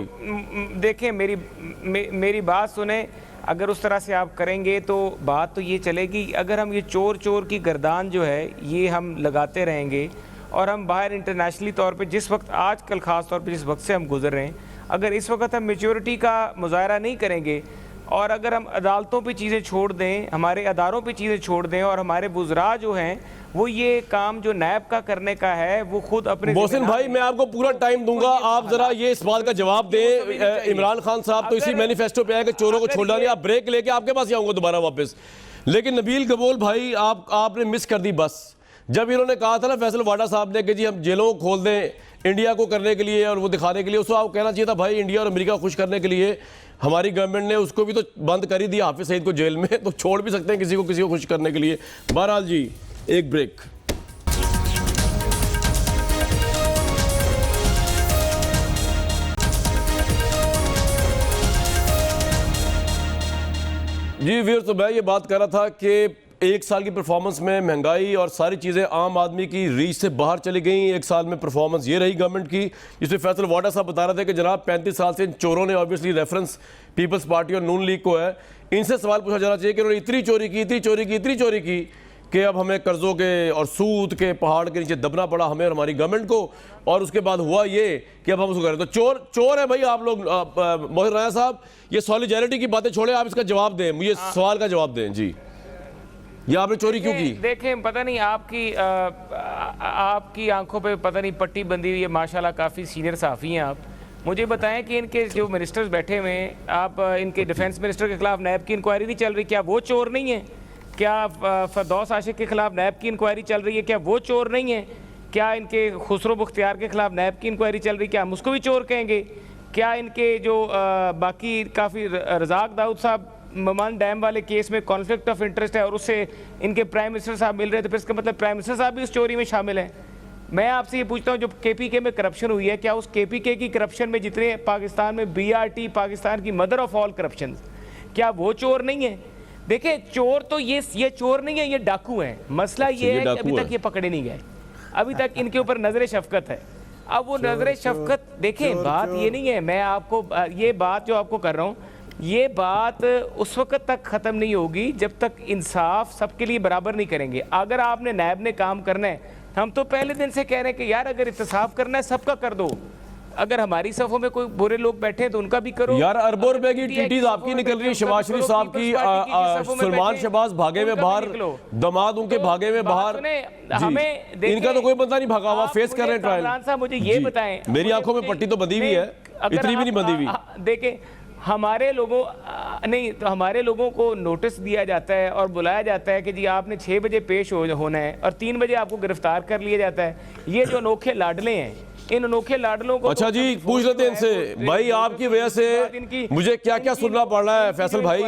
देखें, मेरी बात सुने। अगर उस तरह से आप करेंगे तो बात तो ये चलेगी। अगर हम ये चोर की गर्दान जो है ये हम लगाते रहेंगे, और हम बाहर इंटरनेशनली तौर पे जिस वक्त आजकल ख़ास तौर पे जिस वक्त से हम गुजर रहे हैं, अगर इस वक्त हम मेच्योरिटी का मुजाहरा नहीं करेंगे, और अगर हम अदालतों पे चीज़ें छोड़ दें, हमारे अदारों पे चीज़ें छोड़ दें, और हमारे बुज़रा जो हैं वो ये काम जो नैब का करने का है वो खुद अपने। मोहसिन भाई मैं आपको पूरा टाइम दूंगा, आप जरा ये इस बात का जवाब दें। इमरान खान साहब तो इसी मैनिफेस्टो पे आए कि चोरों को छोड़ना नहीं। आप ब्रेक लेके आपके पास आऊंगा दोबारा वापस। लेकिन नबील कबूल भाई, आपने मिस कर दी बस। जब इन्होंने कहा था ना फैसल वाडा साहब ने कि जी हम जेलों को खोल दें इंडिया को करने के लिए और वो दिखाने के लिए, उसको आप कहना चाहिए था भाई इंडिया और अमेरिका खुश करने के लिए हमारी गवर्नमेंट ने उसको भी तो बंद कर ही दिया, हाफिज सईद को जेल में, तो छोड़ भी सकते हैं किसी को खुश करने के लिए। बहरहाल जी एक ब्रेक। जी वीर, तो मैं ये बात कर रहा था कि एक साल की परफॉर्मेंस में महंगाई और सारी चीज़ें आम आदमी की रीच से बाहर चली गई। एक साल में परफॉर्मेंस ये रही गवर्नमेंट की, जिसमें फैसल वाडा साहब बता रहे थे कि जनाब 35 साल से इन चोरों ने, ऑब्वियसली रेफरेंस पीपल्स पार्टी और नून लीग को है, इनसे सवाल पूछा जाना चाहिए कि उन्होंने इतनी चोरी की कि अब हमें कर्जों के और सूद के पहाड़ के नीचे दबना पड़ा हमें और हमारी गवर्नमेंट को। और उसके बाद हुआ ये कि अब हम उसको करें, तो चोर है भाई आप लोग। मोहित राणा साहब, ये सॉलिडेरिटी की बातें छोड़े, आप इसका जवाब दें, मुझे सवाल का जवाब दें जी। ये आपने चोरी क्यों की? देखें, पता नहीं आपकी आंखों पे पता नहीं पट्टी बंधी हुई है, माशाल्लाह काफ़ी सीनियर सहाफ़ी हैं आप। मुझे बताएं कि इनके जो मिनिस्टर्स बैठे हुए हैं, आप इनके डिफेंस मिनिस्टर के खिलाफ नैब की इंक्वायरी नहीं चल रही, क्या वो चोर नहीं है? क्या फरदौस आशिक के खिलाफ नैब की इंक्वायरी चल रही है, क्या वो चोर नहीं है? क्या इनके खुसरो मुख्तियार के खिलाफ नैब की इंक्वायरी चल रही है, क्या हम उसको भी चोर कहेंगे? क्या इनके जो बाकी काफ़ी रज़ाक दाऊद साहब ममान डैम वाले केस में कॉन्फ्लिक्ट ऑफ इंटरेस्ट है और उससे इनके प्राइम मिनिस्टर साहब मिल रहे थे, फिर इसका मतलब प्राइम मिनिस्टर साहब भी उस चोरी में शामिल हैं? मैं आपसे ये पूछता हूँ, जो KPK में करप्शन हुई है, क्या उस KPK की करप्शन में जितने पाकिस्तान में BRT, पाकिस्तान की मदर ऑफ ऑल करप्शन, क्या वो चोर नहीं है? देखिए, चोर तो ये चोर नहीं है, ये डाकू हैं। मसला ये है कि अभी तक ये पकड़े नहीं गए, अभी तक इनके ऊपर नजर शफकत है। अब वो नजर शफकत, देखें बात ये नहीं है, मैं आपको ये बात जो आपको कर रहा हूँ, ये बात उस वक्त तक ख़त्म नहीं होगी जब तक इंसाफ सबके लिए बराबर नहीं करेंगे। अगर आपने नैब ने काम करना है, हम तो पहले दिन से कह रहे हैं कि यार अगर इत्तेसाफ करना है सबका कर दो, अगर हमारी सफों में कोई बुरे लोग बैठे हैं तो उनका भी करो यार। अरबों रुपए की टीटीज आपकी निकल रही है, शहबाज शरीफ साहब की, सलमान शहबाज भागे में बाहर, दामाद उनके भागे में बाहर, हमें इनका तो कोई बंदा नहीं भागा हुआ, फेस कर रहे हैं ट्रायल। साहब मुझे ये बताएं, मेरी आंखों में पट्टी तो बंधी हुई है, इतनी भी नहीं बंधी हुई। देखें, हमारे लोगों को नोटिस दिया जाता है और बुलाया जाता है कि जी आपने 6 बजे पेश होना है और 3 बजे आपको गिरफ्तार कर लिया जाता है। ये जो अनोखे लाडले हैं, इन अनोखे लाडलों को अच्छा जी पूछ लेते हैं इनसे, भाई आपकी वजह से मुझे क्या क्या सुनना पड़ रहा है फैसल भाई।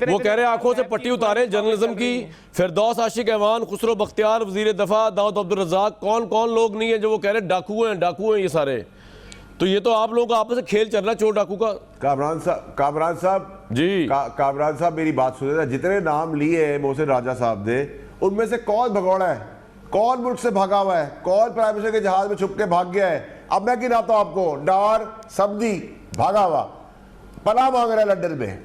वो कह रहे हैं आंखों से पट्टी उतारे जर्नलिज्म की, फिरदौस आशिक ऐवान, खुसरो बख्तियार, वजीर दफा दाऊद अब्दुल रज़ाक, कौन कौन लोग नहीं है जो वो कह रहे हैं डाकू हैं ये सारे। तो ये तो आप लोगों का आपस में खेल चल रहा है चोर डाकू का। कामरान साहब जी, कामरान साहब मेरी बात सुने, जितने नाम लिए हैं मोहसिन राजा साहब ने, उनमें से कौन भगौड़ा है, कौन मुल्क से भागा हुआ है, कौन प्राइम मिनिस्टर के जहाज में छुप के भाग गया है? अब मैं गिनाता हूं आपको, डार सब्दी भागा हुआ, पनाह मांग रहा है लंदन में,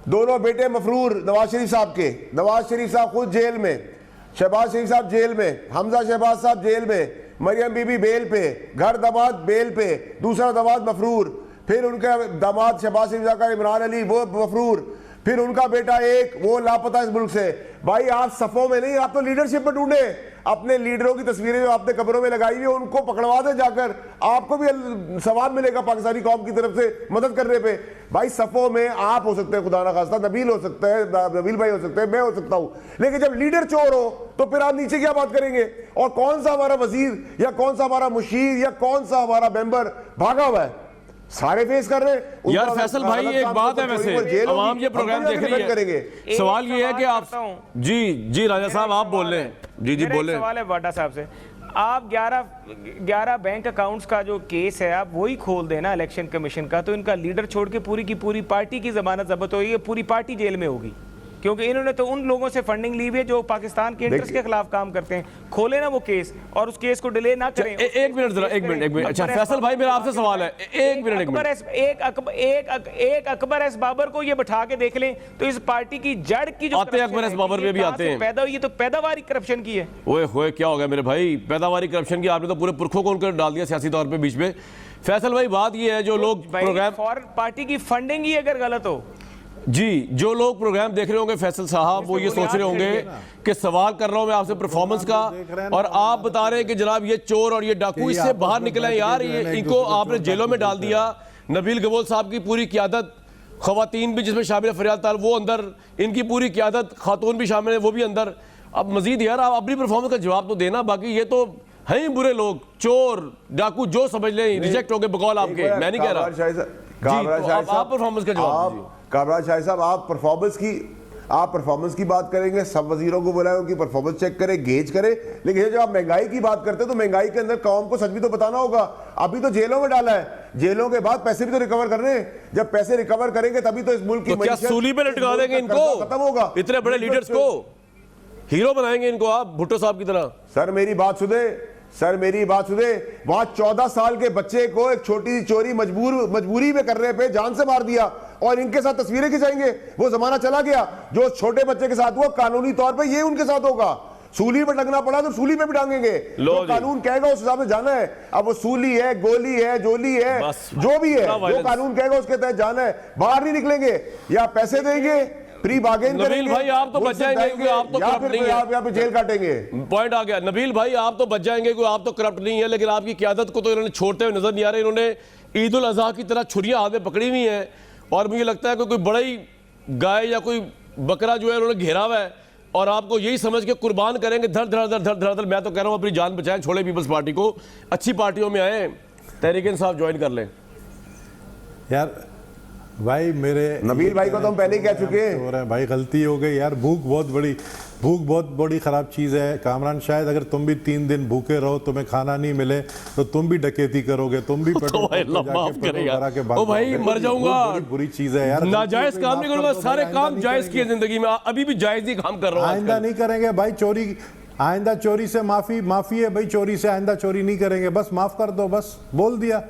दोनों बेटे मफरूर नवाज शरीफ साहब के, नवाज शरीफ साहब खुद जेल में, शहबाज शरीफ साहब जेल में, हमजा शहबाज साहब जेल में, मरियम बीबी बेल पे, घर दामाद बेल पे, दूसरा दामाद मफरूर, फिर उनका दामाद शहबाज शरीफ साहब का इमरान अली वो मफरूर, फिर उनका बेटा एक वो लापता इस मुल्क से। भाई आप सफों में नहीं, आप तो लीडरशिप में ढूंढे, अपने लीडरों की तस्वीरें जो आपने कब्रों में लगाई हुई है उनको पकड़वा दे जाकर, आपको भी सवाब मिलेगा पाकिस्तानी कौम की तरफ से मदद करने पे। भाई सफों में आप हो सकते हैं, खुदा ना खास्ता नबील हो सकता है, नबील भाई हो सकते हैं, मैं हो सकता हूं, लेकिन जब लीडर चोर हो तो फिर आप नीचे क्या बात करेंगे? और कौन सा हमारा वजीर या कौन सा हमारा मुशीर या कौन सा हमारा मेंबर भागा हुआ है? सारे फेस कर रहे हैं यार। फैसल भाई एक बात है, वैसे आवाम ये प्रोग्राम देख रही है, सवाल ये है कि आप जी राजा साहब आप बोल रहे हैं, जी बोले। सवाल है वाडा साहब से, आप 11 बैंक अकाउंट्स का जो केस है आप वही खोल देना इलेक्शन कमीशन का, तो इनका लीडर छोड़ के पूरी की पूरी पार्टी की जमानत जब्त होगी, पूरी पार्टी जेल में होगी, क्योंकि इन्होंने तो उन लोगों से फंडिंग ली हुई है जो पाकिस्तान के इंटरेस्ट के खिलाफ काम करते हैं। खोले ना वो केस और उस केस को डिले ना करें। एक मिनट जरा, एक मिनट। अच्छा फैसल भाई मेरा आपसे सवाल है, एक मिनट। अकबर एस बाबर को ये बैठा के देख लें तो इस पार्टी की जड़ की जो अकबर एस बाबर में भी आते हैं, पैदा हुई है तो पैदावारी करप्शन की है। ओए होए क्या हो गया मेरे भाई, पैदावारी करप्शन की आपने तो पूरे पुरखों को उनकर डाल दिया सियासी तौर पे बीच में। फैसल भाई बात ये है, जो लोग प्रोग्राम फॉरेन पार्टी की फंडिंग ही अगर गलत हो जी, जो लोग प्रोग्राम देख रहे होंगे फैसल साहब, वो ये सोच रहे होंगे कि सवाल कर रहा हूं मैं आपसे परफॉर्मेंस का, और आप बता रहे हैं कि जनाब ये चोर और ये डाकू इससे बाहर निकले हैं। यार ये इनको आपने जेलों में डाल दिया, नबील गवोल साहब की पूरी क़ियादत, ख़वातीन भी जिसमें शामिल फरियाद ताल वो अंदर, इनकी पूरी क़ियादत खातून भी शामिल है वो भी अंदर। अब मजीद यार आप अपनी परफॉर्मेंस का जवाब तो देना, बाकी ये तो हैं ही बुरे लोग, चोर डाकू जो समझ लें रिजेक्ट हो गए बकौल आपके, मैं नहीं कह रहा। आप परफॉर्मेंस का जवाब। कामरान शाह साहब आप परफॉर्मेंस की बात करेंगे, सब वजीरों को बुलाएं, उनकी परफॉर्मेंस चेक करें, गेज करें, लेकिन जब आप महंगाई की बात करते हैं तो महंगाई के अंदर कौम को सच भी तो बताना होगा। अभी तो जेलों में डाला है, जेलों के बाद पैसे भी तो रिकवर कर रहे हैं, जब पैसे रिकवर करेंगे तभी तो इस मुल्क की क्या सूली पे लटका देंगे इनको, खत्म होगा इतने बड़े लीडर्स को? हीरो बनाएंगे इनको आप भुट्टो साहब की तरह? सर मेरी बात सुने, सर मेरी बात सुने, वहां 14 साल के बच्चे को एक छोटी सी चोरी मजबूरी में करने पे जान से मार दिया और इनके साथ तस्वीरें खिंचाएंगे? वो जमाना चला गया। जो छोटे बच्चे के साथ हुआ कानूनी तौर पे ये उनके साथ होगा। सूली पे टंगना पड़ा तो सूली पे भी टांगेंगे, जो कानून कहेगा उस हिसाब से जाना है। अब वो सूली है, गोली है, जोली है, जो भी है, जो कानून कहेगा उसके तहत जाना है। बाहर नहीं निकलेंगे, या पैसे देंगे, प्री बार्गेन करेंगे। भाई आप तो बच जाएंगे क्योंकि आप तो करप्ट नहीं है, आप यहाँ पे जेल काटेंगे। पॉइंट आ गया। नबील भाई आप तो बच जाएंगे क्योंकि आप तो करप्ट नहीं है, लेकिन आपकी क़यादत को तो इन्होंने छोड़ते हुए नजर नहीं आ रहे। इन्होंने ईद उल अजहा की तरह छुरियां हाथ में पकड़ी हुई हैं और मुझे लगता है कि कोई बड़ा ही गाय या कोई बकरा जो है उन्होंने घेरा हुआ है और आपको यही समझ के कुर्बान करेंगे। धड़ धड़ धड़ धड़ धड़ धड़। मैं तो कह रहा हूँ अपनी जान बचाएं, छोड़े पीपल्स पार्टी को, अच्छी पार्टियों में आए, तहरीक इंसाफ ज्वाइन कर लें। यार भाई मेरे नबील भाई को तो हम पहले ही कह चुके हैं। हो रहा है भाई, गलती हो गई यार। भूख बहुत बड़ी ख़राब चीज़ है। कामरान, शायद अगर तुम भी 3 दिन भूखे रहो, तुम्हें खाना नहीं मिले तो तुम भी डकैती करोगे, तुम भी पेट्रोल ओ भाई मर जाऊंगा। बुरी चीज़ है यार। नाजायज काम नहीं करूंगा, सारे काम जायज किए जिंदगी में, अभी भी जायज ही काम कर रहा हूँ। आइंदा नहीं करेंगे भाई चोरी। आइंदा चोरी से माफी है भाई, चोरी से आइंदा चोरी नहीं करेंगे। बस माफ कर दो, बस बोल दिया।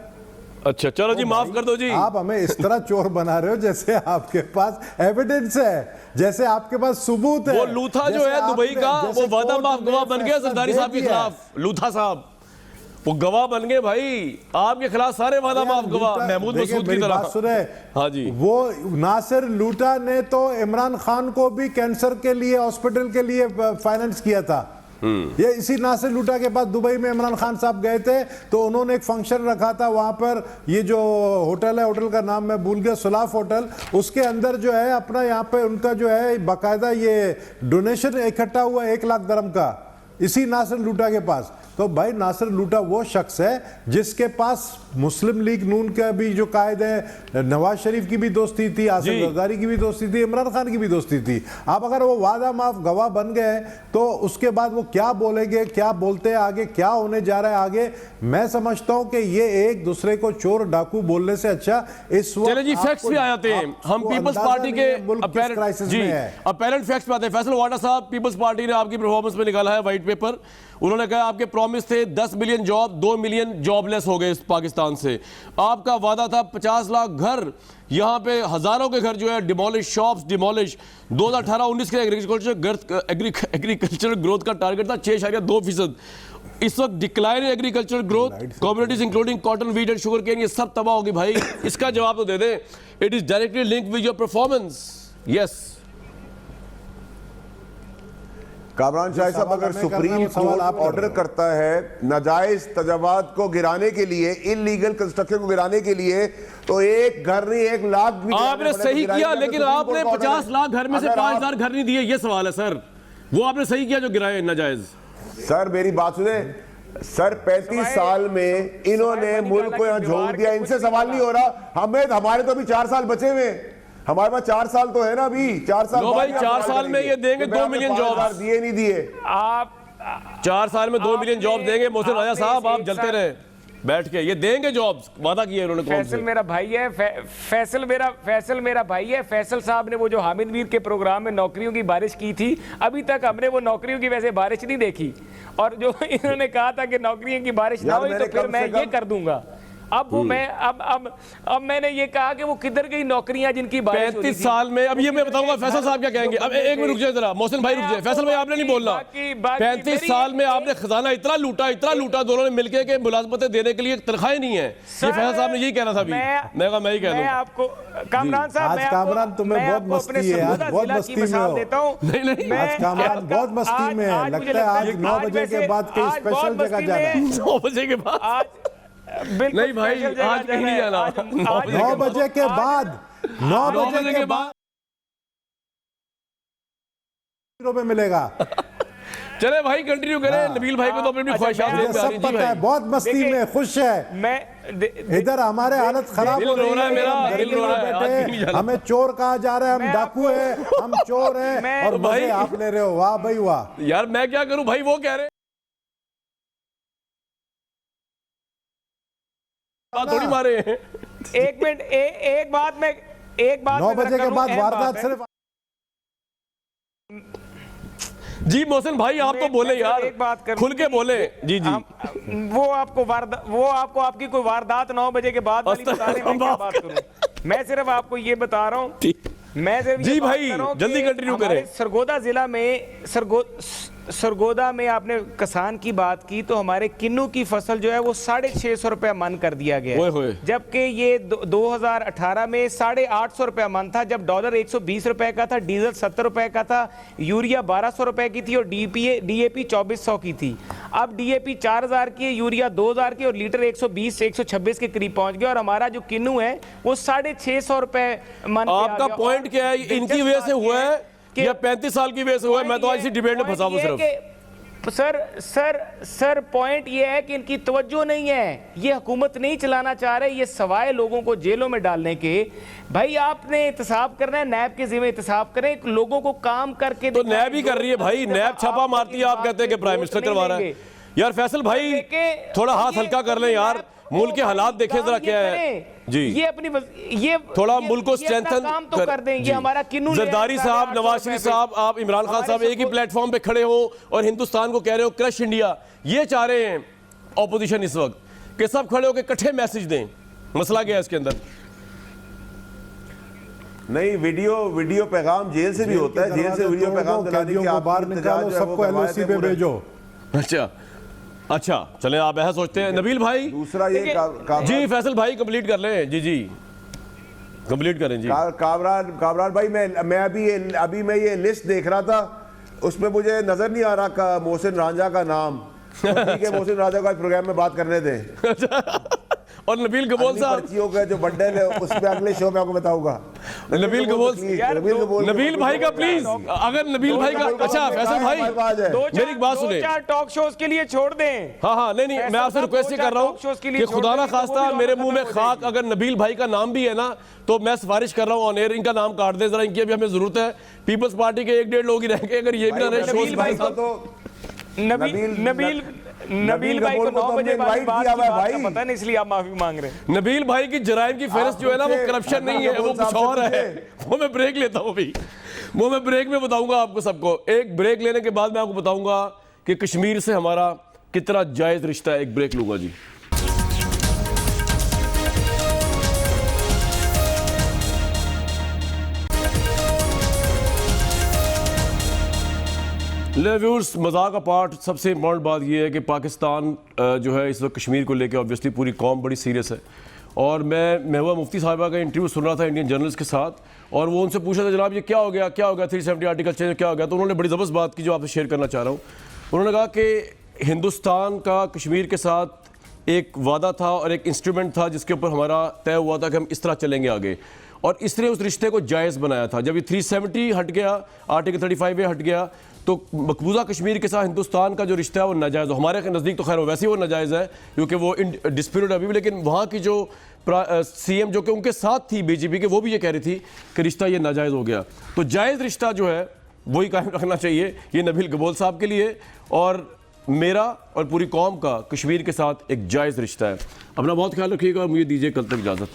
अच्छा चलो जी, माफ कर दो जी। आप हमें इस तरह चोर बना रहे हो जैसे आपके पास एविडेंस है, जैसे आपके पास सबूत है। वो लूथा जो है दुबई का, वो वादा माफ गवाह बन गया सरदारी साहब के खिलाफ। लूथा साहब वो गवाह बन गए भाई आपके खिलाफ, सारे वादा माफ गवाह महमूद मसूद की तरह। सुने, हाँ जी, वो नासिर लूटा ने तो इमरान खान को भी कैंसर के लिए हॉस्पिटल के लिए फाइनेंस किया था। ये इसी नासिर लूटा के पास दुबई में इमरान खान साहब गए थे तो उन्होंने एक फंक्शन रखा था वहां पर। ये जो होटल है, होटल का नाम मैं भूल गया, सुलाफ होटल, उसके अंदर जो है अपना यहाँ पे उनका जो है बाकायदा ये डोनेशन इकट्ठा हुआ 1 लाख दिरहम का, इसी नासिर लूटा के पास। तो भाई नासिर लूटा वो शख्स है जिसके पास मुस्लिम लीग नून का भी जो कायद है, नवाज शरीफ की भी दोस्ती थी, आसिफ जरदारी की भी दोस्ती थी, इमरान खान की भी दोस्ती थी। अब अगर वो वादा माफ गवाह बन गए तो उसके बाद वो क्या बोलेंगे, क्या बोलते हैं आगे, क्या होने जा रहा है आगे। मैं समझता हूं कि ये एक दूसरे को चोर डाकू बोलने से अच्छा इस वक्त चले जी फैक्ट्स भी आ जाते हैं। हम पीपल्स पार्टी के अपैरेंट फैक्ट्स पे आते हैं। फैसल वाडा साहब, पीपल्स पार्टी ने आपकी परफॉर्मेंस में निकाला है व्हाइट पेपर। उन्होंने कहा आपके प्रॉमिस थे 10 मिलियन जॉब, 2 मिलियन जॉबलेस हो गए इस पाकिस्तान से। आपका वादा था 50 लाख घर, यहाँ पे हजारों के घर जो है डिमोलिश, शॉप्स डिमोलिश। 2018-19 के एग्रीकल्चर ग्रोथ का टारगेट था 6.2%। इस वक्त decline agriculture growth, communities including cotton, wheat and sugar cane, ये सब तबाह होगी भाई। इसका जवाब तो दे दें। It is directly linked with your performance. Yes Kamran Shah साहब, अगर सुप्रीम कोर्ट ऑर्डर करता है नाजायज तजावात को गिराने के लिए, इलीगल कंस्ट्रक्शन को गिराने के लिए, तो एक घर नहीं 1 लाख भी आपने सही किया, लेकिन आपने 50 लाख घर में से 5,000 घर नहीं दिए। ये सवाल है सर, वो आपने सही किया जो गिराए नाजायज। सर मेरी बात सुने सर, 35 साल में इन्होंने मुल्क को यहाँ झोंक दिया, इनसे सवाल नहीं हो रहा। हमारे तो अभी 4 साल बचे हुए, हमारे पास 4 साल तो है ना अभी। 4 साल भाई 4 साल में ये देंगे 2 मिलियन जॉब। दिए नहीं दिए आप 4 साल में 2 मिलियन जॉब देंगे। मोहसिन राजा साहब आप जलते रहे बैठ के, ये देंगे जॉब्स, वादा किया उन्होंने। फैसल मेरा भाई है, फैसल मेरा भाई है। फैसल साहब ने वो जो हामिद मीर के प्रोग्राम में नौकरियों की बारिश की थी, अभी तक हमने वो नौकरियों की वैसे बारिश नहीं देखी। और जो इन्होंने कहा था कि नौकरियों की बारिश ना हुई तो फिर मैं ये कर दूंगा। अब वो मैं अब मैंने ये कहा कि वो किधर गई नौकरियां जिनकी 35 साल में। अब ये मैं बताऊंगा फैसल साहब क्या कहेंगे। अब एक मिनट रुक जाए जरा, मोहसिन भाई रुक जाए। फैसल भाई आपने नहीं बोलना। 35 साल में आपने खजाना इतना लूटा दोनों ने मिलकर के मुलाजमतें देने के लिए तनख्वाहें नहीं है। ये फैसल साहब ने यही कहना था। मैं ही कह दूं आपको कामरान साहब, आज कामरान तुम्हें बहुत मस्ती है, आज बहुत मस्ती में हो। नहीं आज कामरान बहुत मस्ती में है। लगता है आज 9 बजे के बाद कहीं स्पेशल जगह जाना है। 9 बजे के बाद नहीं भाई, आज कहीं नहीं जाना। 9 बजे के बाद 9 बजे के बाद में मिलेगा। चले भाई कंटिन्यू करें। नबील भाई को तो अपनी ख्वाहिशात सब पता है, बहुत मस्ती में खुश है। मैं इधर हमारे हालत खराब हो रही है, मेरा दिल रो रहा है। हमें चोर कहा जा रहा है, हम डाकू है, हम चोर हैं, और भाई आप ले रहे हो। वाह भाई वाह। यार मैं क्या करूं भाई, वो कह रहे थोड़ी मारे। एक मिनट, एक बात 9 बजे के बाद वारदात सिर्फ जी मोहसिन भाई आप तो बोले यार, एक बात कर, खुल के बोले। जी जी वो आपको आपकी कोई वारदात 9 बजे के बाद वाली बता रहे हैं, मैं क्या बात करूं? मैं सिर्फ आपको ये बता रहा हूं, मैं सिर्फ जी ये बात भाई, कर रहा हूं जल्दी कि कंटिन्यू हमारे करें। सरगोदा जिला में सरगोदा में आपने किसान की बात की, तो हमारे किन्नू की फसल जो है वो 650 रुपया मन कर दिया गया ओए है, होए। जबकि ये 2018 में 850 रुपया मन था, जब डॉलर 120 रुपए का था, डीजल 70 रुपए का था, यूरिया 1200 रुपए की थी और डीएपी 2400 की थी। अब डीएपी 4000 की है, यूरिया 2000 की और लीटर 120 से 126 के करीब पहुंच गया और हमारा जो किन्नू है वो 650 रुपए मन पे आ आपका गया। पॉइंट क्या है? इनकी वजह से हुआ है कि- या 35 साल की वजह से हुआ है? मैं तो आज इसी डिबेट में फंसा हूं सिर्फ। सर पॉइंट ये है कि इनकी तवज्जो नहीं है, ये हुकूमत नहीं चलाना चाह रहे, ये सवाए लोगों को जेलों में डालने के। भाई आपने एहतसाब करना है, नैब के जिम्मे एहतसाब करें, लोगों को काम करके तो दिखाएं। नैब ही कर रही है भाई, नैब छापा मारती है, आप कहते हैं कि प्राइम मिनिस्टर करवा रहा है। यार फैसल भाई थोड़ा हाथ हल्का कर लें यार, मुल्क के हालात देखें जरा क्या है जी। ये अपनी ये थोड़ा ये- मुल्क को ये अपना स्ट्रेंथन काम तो कर दें। ये हमारा किन्नू जरदारी साहब, नवाज शरीफ साहब, आप इमरान खान साहब एक ही प्लेटफॉर्म पे खड़े हो और हिंदुस्तान को कह रहे हो क्रश इंडिया। ये चाह रहे हैं ऑपोजिशन इस वक्त कि सब खड़े होकर इकट्ठे मैसेज दें। मसला क्या है इसके अंदर? नहीं, वीडियो पैगाम जेल से भी होता है, जेल से वीडियो पैगाम दिलाने की आप बाहर निकालो, सबको एलओसी पे भेजो। अच्छा चले आप ऐसा सोचते हैं। नबील भाई दूसरा ये जी, फैसल भाई कंप्लीट कर लें। जी कंप्लीट करें जी। कामरान भाई, मैं अभी मैं ये लिस्ट देख रहा था, उसमें मुझे नजर नहीं आ रहा मोहसिन रांझा का नाम। तो ठीक है, मोहसिन रांझा का प्रोग्राम में बात करने दें। और नबील कबोल साहब, पर्चियों का जो बंडल है उस पे अगले शो में आपको बताऊंगा। नबील कबोल, नबील भाई का प्लीज, अगर नबील भाई का, अच्छा फैसल भाई मेरी बात सुने, 2-4 टॉक शोज के लिए छोड़ दें। हाँ नहीं, मैं आपसे रिक्वेस्ट कर रहा हूँ कि खुदा ना खास्ता मेरे मुंह में खाक, अगर नबील भाई का नाम भी है ना तो मैं सिफारिश कर रहा हूँ ऑन एयर इनका नाम काट दे जरा, इनकी अभी हमें जरूरत है। पीपल्स पार्टी के 1-1.5 लोग ही रहेंगे, अगर ये भी ना रहे शोज भाई साहब। नबील भाई को 9 बजे वाली बात की बात का पता नहीं, इसलिए आप माफी मांग रहे हैं। नबील भाई की जराइम की फहरिस्त जो है ना वो करप्शन नहीं है, वो कुछ और है। वो मैं ब्रेक लेता हूँ अभी, वो मैं ब्रेक में बताऊंगा आपको सबको। एक ब्रेक लेने के बाद मैं आपको बताऊंगा कि कश्मीर से हमारा कितना जायज रिश्ता है। एक ब्रेक लूंगा जी। व्यूअर्स, मजाक अपार्ट, सबसे इम्पॉर्टेंट बात यह है कि पाकिस्तान जो है इस वक्त कश्मीर को लेकर ऑब्वियसली पूरी कौम बड़ी सीरियस है। और मैं महबूबा मुफ्ती साहिबा का इंटरव्यू सुन रहा था इंडियन जर्नलिस्ट के साथ, और वो उनसे पूछा था जनाब ये क्या हो गया 370 आर्टिकल चेंज क्या हो गया। तो उन्होंने बड़ी ज़बरदस्त बात की जो आपसे शेयर करना चाह रहा हूँ। उन्होंने कहा कि हिंदुस्तान का कश्मीर के साथ एक वादा था और एक इंस्ट्रूमेंट था जिसके ऊपर हमारा तय हुआ था कि हम इस तरह चलेंगे आगे, और इसने उस रिश्ते को जायज़ बनाया था। जब ये 370 हट गया, आर्टिकल 35A हट गया, तो मकबूजा कश्मीर के साथ हिंदुस्तान का जो रिश्ता है वो नाजायज़, हमारे नज़दीक तो खैर वैसे ही वो नाजायज़ है क्योंकि वो इन डिस्प्यूटेड अभी भी, लेकिन वहाँ की जो सीएम जो कि उनके साथ थी बीजेपी के, वो भी ये कह रही थी कि रिश्ता ये नाजायज़ हो गया। तो जायज़ रिश्ता जो है वही कायम रखना चाहिए। ये नबील कबोल साहब के लिए और मेरा और पूरी कौम का कश्मीर के साथ एक जायज़ रिश्ता है। अपना बहुत ख्याल रखिएगा और मुझे दीजिए कल तक इजाज़त।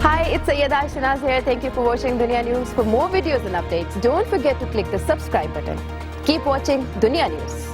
Hi, it's Sayyeda Shanaz here. Thank you for watching Dunya News. For more videos and updates, don't forget to click the subscribe button. Keep watching Dunya News.